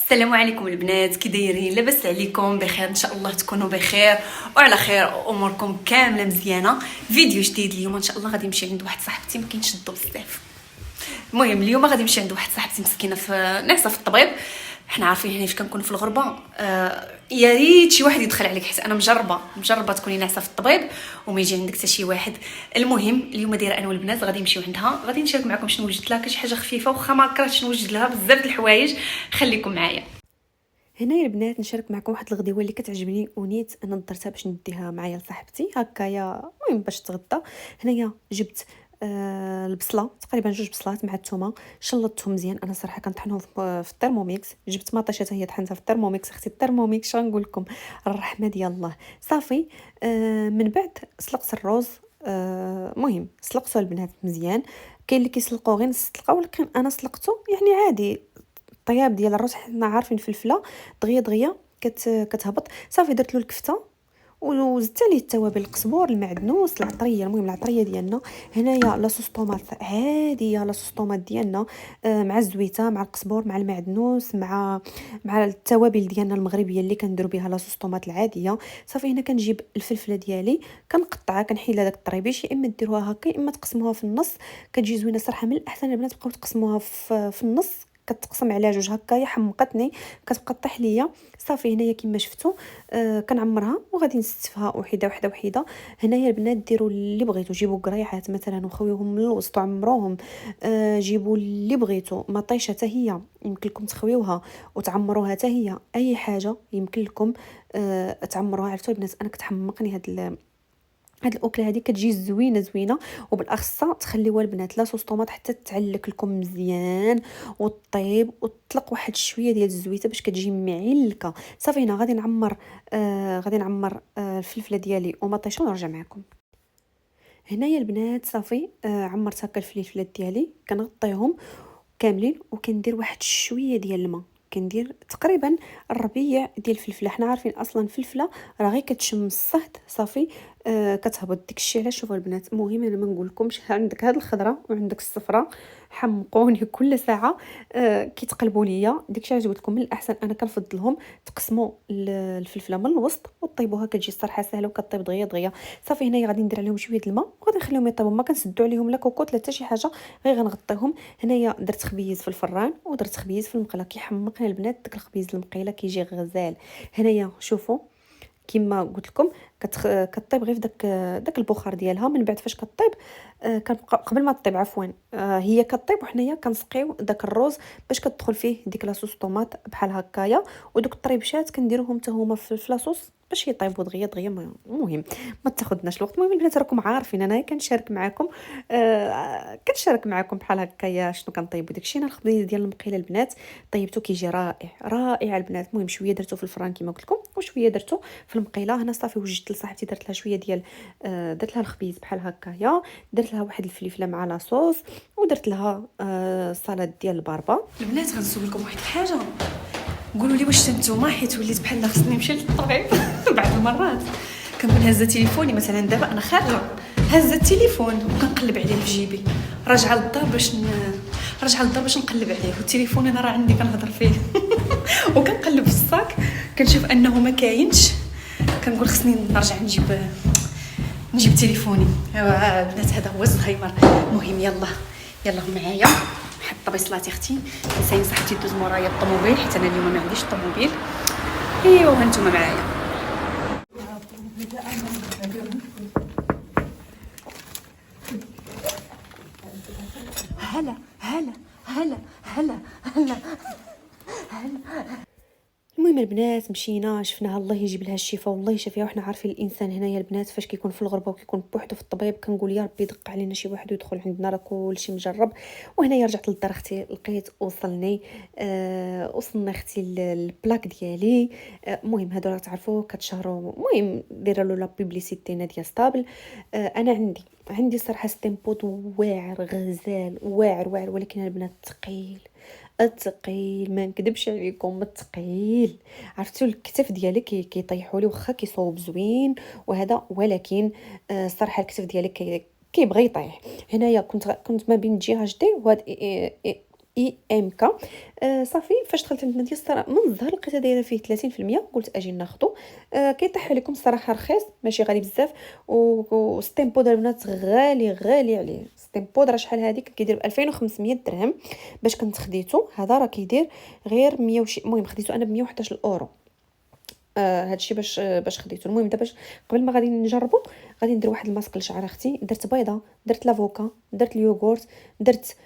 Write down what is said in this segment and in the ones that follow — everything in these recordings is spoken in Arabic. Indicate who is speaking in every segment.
Speaker 1: السلام عليكم البنات، كي دايرين؟ لاباس عليكم؟ بخير ان شاء الله تكونوا بخير وعلى خير، اموركم كامله مزيانه. فيديو جديد اليوم ان شاء الله غادي نمشي عند واحد صاحبتي ما كينشدو بزاف. المهم اليوم غادي نمشي عند واحد صاحبتي مسكينه ناقصه في الطبيب. حنا عارفين هنا فاش كنكون في الغربه يا ريت شي واحد يدخل عليك، حيت انا مجربه تكوني ناعسه في الطبيب وما يجي عندك حتى شي واحد. المهم اليوم دايره انا والبنات غادي نمشيو عندها، غادي نشارك معكم شنو وجدت لها، شي حاجه خفيفه واخا ما كرهتش نوجد لها بزاف د الحوايج. خليكم معايا.
Speaker 2: هنا يا البنات نشارك معكم واحد الغديوه اللي كتعجبني ونيت انا درتها باش نديها معايا لصاحبتي هكايا، المهم باش تغدى. هنايا جبت البصله، تقريبا 2 بصلات مع الثومه، شلطتهم مزيان. انا صراحه كنطحنهم في الترموميكس. جبت مطيشه حتى هي طحنتها في الترموميكس. اختي الترموميكس شنو نقول لكم، الرحمه ديال الله. صافي من بعد سلقت الروز. مهم سلقته البنات مزيان. كاين اللي كيسلقوه غير نص سلقه، ولكن انا سلقته يعني عادي. الطياب ديال الروز حنا عارفين الفلفله دغيا دغيا كتهبط. صافي درت له الكفته وزدت عليه التوابل، القزبور، المعدنوس، العطريه. المهم العطريه ديالنا هنايا لاصوص طوماط عاديه، لاصوص طوماط ديالنا مع الزويته مع القزبور مع المعدنوس مع التوابل ديالنا المغربيه اللي كنديروا بها لاصوص طوماط العاديه. صافي هنا كنجيب الفلفله ديالي كنقطعها، كنحيد هذاك الطريبيش، يا اما ديروها هكا يا اما تقسموها في النص. كتجي زوينه صراحه. من الاحسن البنات تبقاو تقسموها في النص، كتقسم على جوج هكايا. حمقتني كتبقى طيح ليا. صافي هنايا كما شفتوا كنعمرها وغادي نستفها وحده وحده وحده. هنايا البنات ديروا اللي بغيتوا، جيبوا قريعات مثلا وخويوهم من الوسط وعمروهم. جيبوا اللي بغيتوا، مطيشه حتى هي يمكن لكم تخويوها وتعمروها حتى هي، اي حاجه يمكن لكم تعمروها. عرفتوا البنات انا كتحمقني هاد الاكله هذه، كتجي زوينه. وبالاخص تخليوها البنات لا صوص طوماط حتى تعلك لكم مزيان وطيب وتطلق واحد شويه ديال الزويته باش كتجي معلكه. صافي هنا غادي نعمر الفلفله ديالي ومطيشه ونرجع معكم. هنايا البنات صافي عمرت هكا الفلفلات ديالي، كنغطيهم كاملين وكندير واحد شويه ديال الماء. كندير تقريبا الربيع ديال الفلفله. حنا عارفين اصلا الفلفله راه غير كتشم الصهد صافي كتهبط. داكشي علاش شوفوا البنات، المهم انا ما نقول لكمش عندك هاد الخضره وعندك الصفراء حمقوني كل ساعه كيتقلبوا ليا. داكشي علاش قلت لكم من الاحسن انا كنفضلهم تقسموا الفلفله من الوسط وطيبوها، كتجي الصراحه سهله وكطيب دغيا دغيا. صافي هنايا غادي ندير عليهم شويه الماء وغادي نخليهم يطيبوا، ما كنسدوا عليهم لا كوكوط لا حتى شي حاجه، غير غنغطيهم. هنايا درت خبيز في الفران ودرت خبيز في المقله. كيحمقنا البنات داك الخبيز المقيله كيجي غزال. هنايا شوفوا كما قلت لكم كطيب غير في داك البخار ديالها. من بعد فاش كطيب قبل ما تطيب عفوا هي كطيب وحنايا كنسقيو داك الروز باش كتدخل فيه ديك لاصوص طوماط بحال هكايا. ودوك الطريبشات كنديروهم حتى هما في لاصوص باش يطيبوا دغيا دغيا. المهم ما تاخذناش الوقت. المهم البنات راكم عارفين انا كنشارك معكم بحال هكايا شنو كنطيبوا. داكشي انا الخبيز ديال المقيله البنات طيبته كيجي رائع البنات. المهم شويه درتو في الفران كما قلت لكم وشويه درتو في المقيله. هنا صافي وجدت لصاحبتي درت لها شويه ديال درت لها الخبيز بحال هكايا، درت لها واحد الفلفله مع لاصوص ودرت لها سلطه ديال الباربا.
Speaker 1: البنات غنسولكم واحد الحاجه، قولوا لي واش نتوما حيت وليت بحال خصني نمشي للطبيب بعض المرات كنكون هازه تليفوني. مثلا دابا انا خارجه هازه التليفون وكنقلب عليه في جيبي، راجعه للدار باش نقلب عليه، والتليفون انا راه عندي كنهضر فيه وكنقلب في الصاك كنشوف انه ما كاينش، كنقول خصني نرجع نجيب تليفوني. ايوا البنات هذا هو الزهايمر. المهم يلا معايا حتى بيصلاتي اختي. نسيت صاحبتي دوز مورايا الطوموبيل حيت انا اليوم ما عنديش الطوموبيل. ايوا هانتوما معايا. هلا هلا هلا هلا هلا.
Speaker 2: المهم البنات مشينا شفناها، الله يجيب لها الشفاء والله يشافيها. وحنا عارفين الانسان هنايا البنات فاش كيكون في الغربه وكيكون بوحدو في الطبيب كنقول يا ربي يدق علينا شي واحد ويدخل عندنا راه كلشي مجرب. وهنايا رجعت للدار اختي لقيت وصلنا اختي البلاك ديالي. المهم هادو راه تعرفوا كتشهروا. المهم دايره له لا بوبليسيتي ناديه ستابل. انا عندي صراحه ستيمبوت واعر غزال واعر ولكن البنات الثقيل ما نكذبش عليكم الثقيل. عرفتوا الكتف ديالي كيطيحوا لي واخا كيصوب زوين وهذا، ولكن الصراحه الكتف ديالي كيبغي يطيح. هنايا كنت ما بين جهه جدي وهاد اي ام كا. صافي فاش دخلت عندنا ديال الصراحه من الظهر لقيتها دايره فيه 30%، قلت اجي ناخذو. كيطيح عليكم الصراحه رخيص ماشي غالي بزاف. وستيم بودر البنات غالي غالي عليه. ستيم بودر شحال هذيك كيدير ب 2500 درهم باش كنت خديته. هذا راه كيدير غير 100 وشي، المهم خديته انا ب 111 اورو. هادشي باش خديته. المهم دابا قبل ما غادي نجربو غادي ندير واحد الماسك لشعر اختي. درت بيضه، درت لافوكا، درت اليوغورت، درت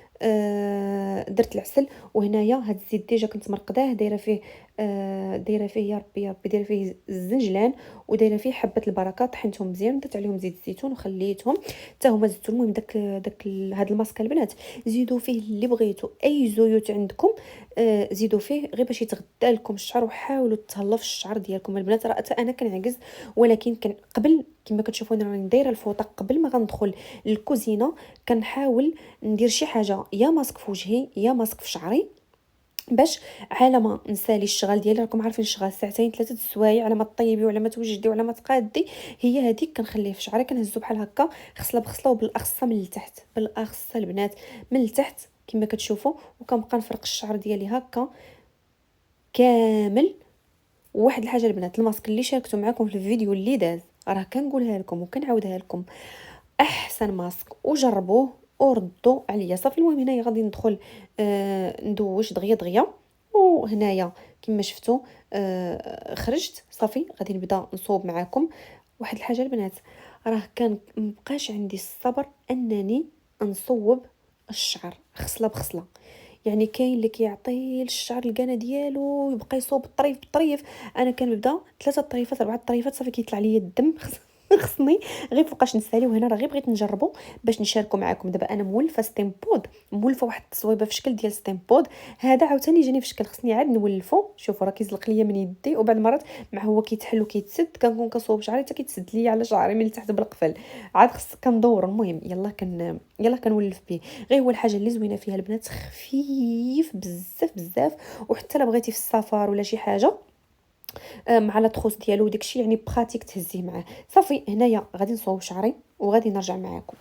Speaker 2: العسل. وهنايا هاد الزيت ديجا كنت مرقداه، دايره فيه يا ربي يا ربي، دايره فيه الزنجلان ودايره فيه حبه البركه. طحنتهم مزيان، درت عليهم زيت الزيتون وخليتهم حتى هما زدتو. المهم هاد الماسك البنات زيدوا فيه اللي بغيتو، اي زيوت عندكم زيدوا فيه غير باش يتغدى لكم الشعر. وحاولوا تهلاو في الشعر ديالكم البنات. راه انا كنعجز، ولكن قبل كما كتشوفوني راني دايره الفوطه قبل ما غندخل للكوزينه كنحاول ندير شي حاجه، يا ماسك في وجهي يا ماسك في شعري، باش على ما نسالي الشغل ديالي. راكم عارفين الشغل ساعتين 3 السوايع على ما طيبي وعلى ما توجدي وعلى ما تقادي. هي هذيك كنخليه في شعري، كنهزو بحال هكا خصله بخصله، وبالاخص من التحت، بالاخص البنات من التحت كما كتشوفوا. وكنبقى نفرق الشعر ديالي هكا كامل. وواحد الحاجه البنات، الماسك اللي شاركته معكم في الفيديو اللي داز راه كنقولها لكم وكنعاودها لكم، احسن ماسك وجربوه وردوا عليا. صافي المهم هنايا غادي ندخل ندوش دغيا دغيا. وهنايا كما شفتوا خرجت. صافي غادي نبدا نصوب معكم. واحد الحاجه البنات، راه كان مبقاش عندي الصبر انني نصوب الشعر خصله بخصله. يعني كاين اللي كيعطي الشعر القنه ديالو ويبقى يصوب الطريف بالطريف. انا كنبدا 3 طريفات 4 طريفات صافي كيطلع لي الدم. خصني غير فوقاش نسالي. وهنا راه غير بغيت نجربو باش نشاركو معكم. دابا انا مولفه ستيم بود، مولفه واحد التصويبه في شكل ديال ستيم بود. هذا عاوتاني جاني في شكل خصني عاد نولفو. شوفوا راه كيزلق ليا من يدي، وبعض المرات مع هو كيتحل وكيتسد كنكون كصوب شعري حتى كيتسد ليا على شعري من التحت بالقفل. عاد خص كندور. المهم يلا كنولف به. غير هو الحاجه اللي زوينه فيها البنات خفيف بزاف بزاف. وحتى لا بغيتي في السفر ولا شي حاجه مع لا تخوص ديالو داكشي يعني براتيك تهزيه معاه. صافي هنايا غادي نصوب شعري وغادي نرجع معاكم.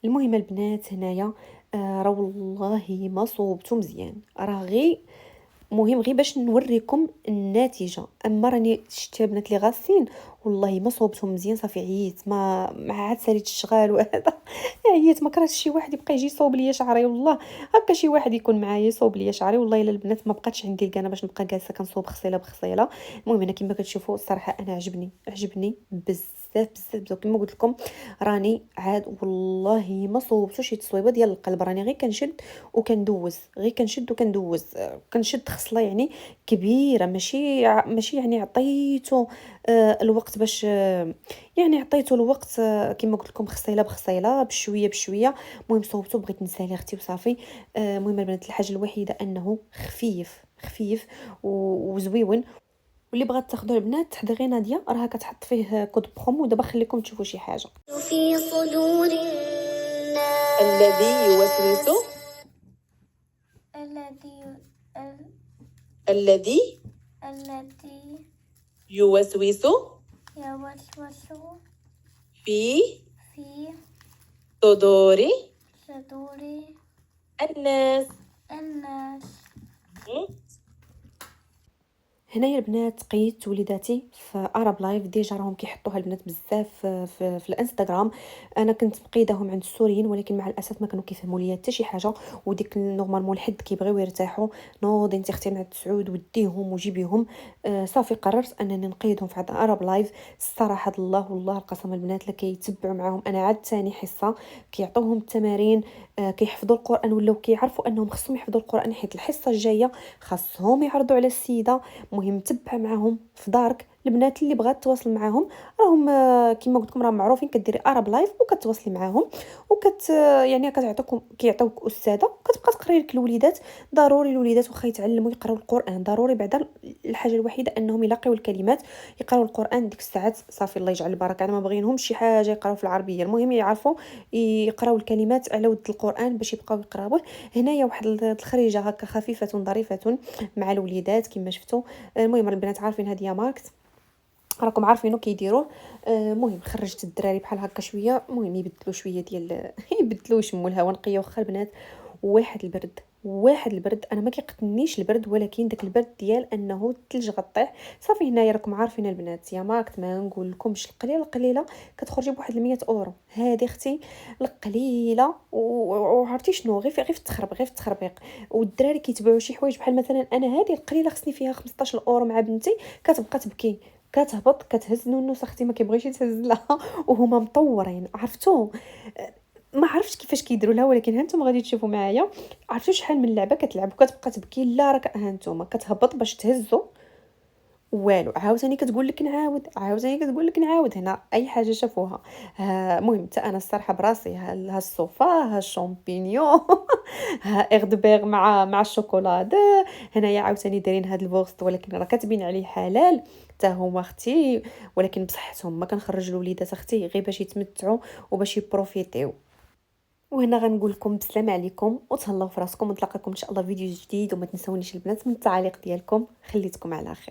Speaker 2: المهم البنات هنايا راه والله ما صوبته مزيان. راه غير مهم غير باش نوريكم النتيجه. اما راني شتي بنات اللي غاسين والله ما صوبتهم مزيان. صافي عييت، ما عاد ساليت الشغال وهذا. عييت، ما كرهتش شي واحد يبقى يجي يصوب ليا شعري. والله هكا شي واحد يكون معايا يصوب ليا شعري. والله الا البنات ما بقاتش عندي الكانه باش نبقى جالسه كنصوب خصيله بخصيله. المهم انا كما كتشوفوا الصراحه انا عجبني بزاف بزاف بزاف. كما قلت لكم راني عاد والله ما صوبتو شي تصويبه ديال القلب. راني غير كنشد وكندوز، غير كنشد وكندوز. كنشد خصله يعني كبيره، ماشي يعني عطيتو الوقت باش يعني عطيتو الوقت كما قلت لكم خصيله بخصيله بشويه بشويه. المهم صوبته بغيت نسالي اختي وصافي. المهم البنات الحاجه الوحيده انه خفيف وزويون. واللي بغات تاخذوا البنات تحضري ناديه راها كتحط فيه كود برومو. دابا خليكم تشوفوا شي حاجه.
Speaker 3: في صدور الناس
Speaker 4: الذي يوسوس
Speaker 3: الذي
Speaker 4: الذي
Speaker 3: الذي
Speaker 4: يوسوس
Speaker 3: يوسوس
Speaker 4: في
Speaker 3: في
Speaker 4: صدور
Speaker 3: صدور
Speaker 4: الناس.
Speaker 3: الناس.
Speaker 2: هنايا البنات قيدت وليداتي في اراب لايف. ديجا راهم كيحطوها البنات بزاف في الانستغرام. انا كنت مقيداهم عند السوريين، ولكن مع الاسف ما كانوا كيفهموا ليا حتى شي حاجه. وديك نورمالمون الحد كيبغيو يرتاحوا. نوضي انت اختي مع السعود وديهم وجيبيهم. صافي قررت انني نقيدهم في اراب لايف. الصراحه الله والله القسم البنات اللي كيتبعوا معاهم انا عاد ثاني حصه كيعطوهم التمارين. كيحفظوا القران ولاو كيعرفوا انهم خصهم يحفظوا القران حيت الحصه الجايه خاصهم يعرضوا على السيده. مهم تبع معاهم في دارك. البنات اللي بغات تواصل معاهم راهم كما قلت لكم راهم معروفين. كديري اراب لايف وكتواصلي معاهم يعني كيعطوك استاذه كتبقى تقري لك الوليدات. ضروري الوليدات واخا يتعلموا يقراو القران ضروري. بعدا الحاجه الوحيده انهم يلاقيو الكلمات يقراو القران ديك الساعات. صافي الله يجعل البركه. انا ما بغينهمش شي حاجه يقراو في العربيه. المهم يعرفوا يقراو الكلمات على ود القران باش يبقاو يقراوه. هنايا واحد الخريجه هكا خفيفه ظريفه مع الوليدات كما شفتوا. المهم البنات عارفين هذه ماركت راكم عارفينو كيديروه. المهم خرجت الدراري بحال هكا شويه، المهم يبدلوا شويه ديال يبدلوا يشموا الهواء نقيه. واخا البنات واحد البرد، واحد البرد، انا ما كيقتلنيش البرد، ولكن داك البرد ديال انه الثلج غطيح. صافي هنايا راكم عارفين البنات، يا ماركت ما نقول لكمش، القليله كتخرجي بواحد 100 اورو. هذه اختي القليله، وعرفتي شنو، غير تخرب، غير تخربيق. والدراري كيتبعوا شي حوايج بحال مثلا انا هذه القليله خصني فيها 15 اورو مع بنتي، كتبقى تبكي، كتهبط كتهز نونوس اختي ما كيبغيش يتهز لها وهما مطورين. عرفتو ما عرفتش كيفاش كيديروا لها، ولكن ها انتم غادي تشوفوا معايا. عرفتوا شحال من لعبه كتلعب وكتبقى تبكي؟ لا راك ها انتم كتهبط باش تهزو والو، عاوتاني كتقول لك نعاود، عاوتاني كتقول لك نعاود. هنا اي حاجه شافوها. المهم حتى انا الصراحه براسي ها الصوفا، ها الشامبينيون ها اغدبير مع الشوكولاد. هنايا عاوتاني دايرين هاد البوغست، ولكن راه كاتبين عليه حلال حتى هما اختي، ولكن بصحتهم ما كنخرج الوليدات اختي غير باش يتمتعوا وباش يبروفيتيو. وهنا غنقول لكم بسلام عليكم وتهلاو في راسكم، ونتلاقاكم ان شاء الله فيديو جديد. وما تنسونيش البنات من التعاليق ديالكم، خليتكم على خير.